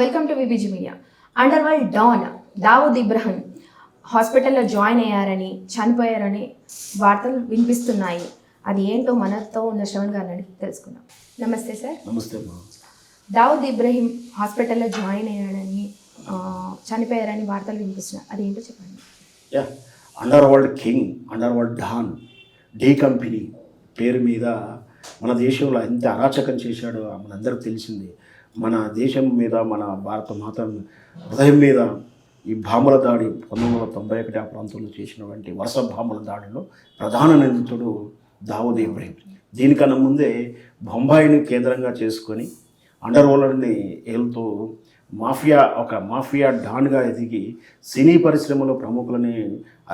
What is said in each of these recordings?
Welcome to VBG media. Underworld don Dawood Ibrahim హాస్పిటల్లో join అయ్యారని, చనిపోయారని వార్తలు వినిపిస్తున్నాయి. అది ఏంటో మనతో ఉన్న శ్రవణ్ గారిని అడిగి తెలుసుకుందాం. నమస్తే సార్. నమస్తే. దావూద్ ఇబ్రహీం హాస్పిటల్లో జాయిన్ అయ్యాడని, చనిపోయారని వార్తలు వినిపిస్తున్నాయి. అది ఏంటో చెప్పండి. Underworld king, underworld don, D company పేరు మీద మన దేశంలో ఎంత అరాచకం చేశాడో మనందరికీ తెలిసింది. మన దేశం మీద, మన భారత మాత హృదయం మీద ఈ బాంబుల దాడి 1991 ఆ ప్రాంతంలో చేసినటువంటి వరుస బాంబుల దాడిలో ప్రధాన నిందితుడు దావూద్ ఇబ్రహీం. దీనికన్నా ముందే బొంబాయిని కేంద్రంగా చేసుకొని అండర్ వరల్డ్ని ఏలుతూ మాఫియా డాన్గా ఎదిగి సినీ పరిశ్రమలో ప్రముఖులని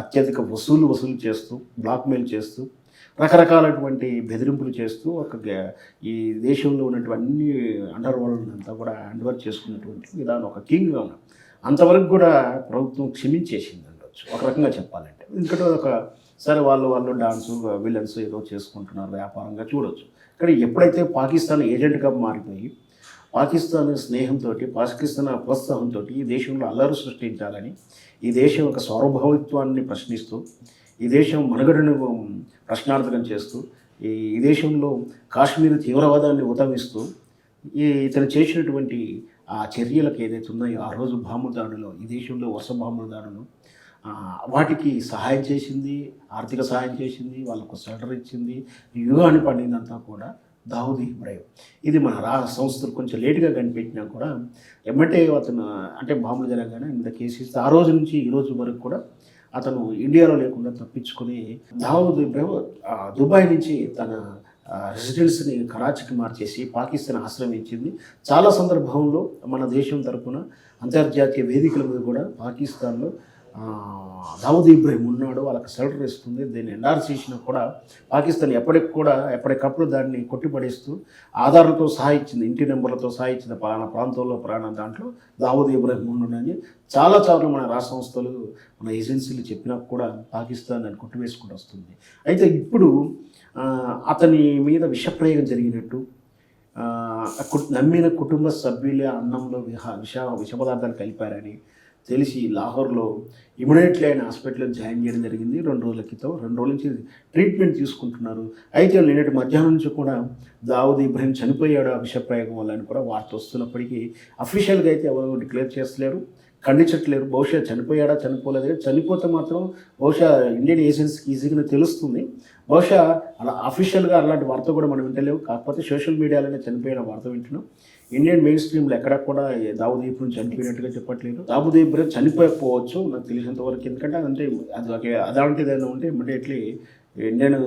అత్యధిక వసూలు చేస్తూ, బ్లాక్మెయిల్ చేస్తూ, రకరకాలటువంటి బెదిరింపులు చేస్తూ ఈ దేశంలో ఉన్నటువంటి అండర్ వరల్డ్ అంతా కూడా హ్యాండ్ ఓవర్ చేసుకున్నటువంటి విధానం ఒక కింగ్గా ఉన్నాం. అంతవరకు కూడా ప్రభుత్వం క్షమించేసింది అనవచ్చు ఒక రకంగా చెప్పాలంటే. ఎందుకంటే సరే వాళ్ళు డాన్స్ విలన్స్ ఏదో చేసుకుంటున్నారు, వ్యాపారంగా చూడవచ్చు. కానీ ఎప్పుడైతే పాకిస్తాన్ ఏజెంట్గా మారిపోయి పాకిస్తాన్ స్నేహంతో, పాకిస్తాన్ ప్రోత్సాహంతో ఈ దేశంలో అల్లరి సృష్టించాలని, ఈ దేశం యొక్క సార్వభౌమిత్వాన్ని ప్రశ్నిస్తూ, ఈ దేశం మనుగడను ప్రశ్నార్థకం చేస్తూ, ఈ దేశంలో కాశ్మీర్ తీవ్రవాదాన్ని ఉతమిస్తూ ఇతను చేసినటువంటి ఆ చర్యలకు ఏదైతే ఉన్నాయో ఆ రోజు బాంబు దాడులో, ఈ దేశంలో వరుస బాంబుల దాడులు, వాటికి సహాయం చేసింది, ఆర్థిక సహాయం చేసింది, వాళ్ళకు షెల్టర్ ఇచ్చింది, యుగాన్ని పండిందంతా కూడా దావూద్ ఇబ్రహీం. ఇది మన సంస్థలు కొంచెం లేటుగా కనిపెట్టినా కూడా ఎమ్మటే అతను అంటే బాంబులు జరగగానే ఇంత కేసు ఇస్తే ఆ రోజు నుంచి ఈ రోజు వరకు కూడా అతను ఇండియాలో లేకుండా తప్పించుకొని దావూద్ ఇబ్రహీం దుబాయ్ నుంచి తన రెసిడెన్స్ని కరాచీకి మార్చేసి పాకిస్తాన్ ఆశ్రయించింది. చాలా సందర్భంలో మన దేశం తరఫున అంతర్జాతీయ వేదికల మీద కూడా పాకిస్తాన్లో దావూద్ ఇబ్రహీం ఉన్నాడు, వాళ్ళకి షెల్టర్ ఇస్తుంది, దీన్ని ఎండార్స్ చేసినా కూడా పాకిస్తాన్ ఎప్పటికప్పుడు దాన్ని కొట్టిపడేస్తూ ఆధార్లతో సహా ఇచ్చింది, ఇంటి నెంబర్లతో సహా ఇచ్చింది. పలానా ప్రాంతంలో దాంట్లో దావూద్ ఇబ్రహీం ఉండని చాలా మన రాష్ట్ర సంస్థలు, మన ఏజెన్సీలు చెప్పినా కూడా పాకిస్తాన్ దాన్ని కొట్టివేసుకుంటూ వస్తుంది. అయితే ఇప్పుడు అతని మీద విషప్రయోగం జరిగినట్టు, నమ్మిన కుటుంబ సభ్యులే అన్నంలో విష పదార్థాలు కలిపారని తెలిసి లాహోర్లో ఇమీడియట్లీ ఆయన హాస్పిటల్లో జాయిన్ చేయడం జరిగింది. 2 రోజుల క్రితం. 2 రోజుల నుంచి ట్రీట్మెంట్ తీసుకుంటున్నారు. అయితే నిన్నటి మధ్యాహ్నం నుంచి కూడా దావూద్ ఇబ్రహీం చనిపోయాడు ఆ విషప్రయోగం వల్ల అని కూడా వార్త వస్తున్నప్పటికీ అఫీషియల్గా అయితే ఎవరు డిక్లేర్ చేస్తలేరు, ఖండించట్లేరు. బహుశా చనిపోయాడా చనిపోలేదు, చనిపోతే మాత్రం బహుశా ఇండియన్ ఏజెన్సీకి ఈజీగానే తెలుస్తుంది. బహుశా అలా అఫీషియల్గా అలాంటి వార్త కూడా మనం వింటలేవు. కాకపోతే సోషల్ మీడియాలోనే చనిపోయిన వార్త వింటున్నాం. ఇండియన్ మెయిన్ స్ట్రీమ్లో ఎక్కడ కూడా దావూద్ ఇబ్రహీం చనిపోయినట్టుగా చెప్పట్లేదు. దావూద్ ఇబ్రహీం చనిపోకపోవచ్చు నాకు తెలిసినంత వరకు. ఎందుకంటే అలాంటిదైనా ఉంటే ఇమ్మీడియట్లీ ఇండియన్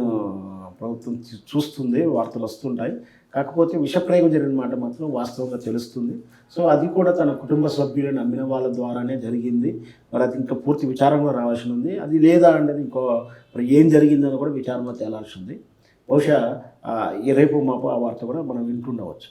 ప్రభుత్వం చూస్తుంది, వార్తలు వస్తుంటాయి. కాకపోతే విషప్రయోగం జరిగిన మాట మాత్రం వాస్తవంగా తెలుస్తుంది. సో అది కూడా తన కుటుంబ సభ్యులను నమ్మిన వాళ్ళ ద్వారానే జరిగింది. మరి అది ఇంకా పూర్తి విచారంలో రావాల్సి ఉంది. అది లేదా అనేది మరి ఏం జరిగిందని కూడా విచారంలో తేలాల్సి ఉంది. బహుశా రేపు మాపు ఆ వార్త కూడా మనం వింటుండవచ్చు.